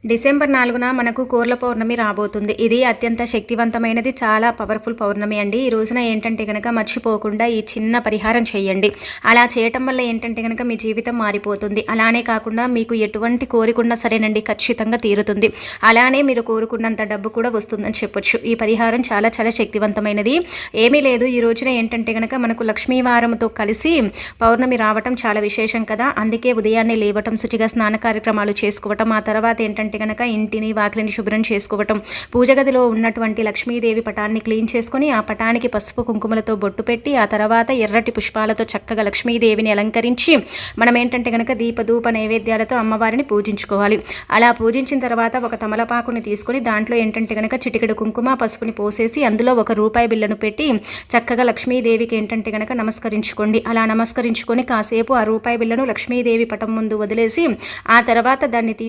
December 4న మనకు కోర్ల పౌర్ణమి రాబోతుంది. ఇది అత్యంత శక్తివంతమైనది, చాలా పవర్ఫుల్ పౌర్ణమి అండి. ఈ రోజున ఏంటంటే గనక మర్చిపోకుండా ఈ చిన్న పరిహారం చేయండి. అలా చేయటం వల్ల ఏంటంటే గనక మీ జీవితం మారిపోతుంది. అలానే కాకుండా మీకు ఎటువంటి కోరికున్నా సరేనండి ఖచ్చితంగా తీరుతుంది. అలానే మీరు కోరుకున్నంత డబ్బు కూడా వస్తుందని చెప్పొచ్చు. ఈ పరిహారం చాలా చాలా శక్తివంతమైనది. ఏమీ లేదు, ఈ రోజున ఏంటంటే గనక మనకు లక్ష్మీవారంతో కలిసి పౌర్ణమి రావటం చాలా విశేషం కదా. అందుకే ఉదయాన్నే లేవటం, శుచిగా స్నాన కార్యక్రమాలు చేసుకోవటం, ఆ తర్వాత ఏంటంటే గనక ఇంటిని వాకిలిని శుభ్రం చేసుకోవటం, పూజ గదిలో ఉన్నటువంటి లక్ష్మీదేవి పటాన్ని క్లీన్ చేసుకొని ఆ పటానికి పసుపు కుంకుమలతో బొట్టు పెట్టి ఆ తర్వాత ఎర్రటి పుష్పాలతో చక్కగా లక్ష్మీదేవిని అలంకరించి మనం ఏంటంటే గనక దీపధూప నైవేద్యాలతో అమ్మవారిని పూజించుకోవాలి. అలా పూజించిన తర్వాత ఒక తమలపాకుని తీసుకొని దాంట్లో ఏంటంటే గనక చిటికెడు కుంకుమ పసుపుని పోసేసి అందులో ఒక బిళ్ళను పెట్టి చక్కగా లక్ష్మీదేవికి ఏంటంటే గనక నమస్కరించుకోండి. అలా నమస్కరించుకొని కాసేపు ఆ రూపాయి బిళ్ళను లక్ష్మీదేవి పటం ముందు వదిలేసి ఆ తర్వాత దాన్ని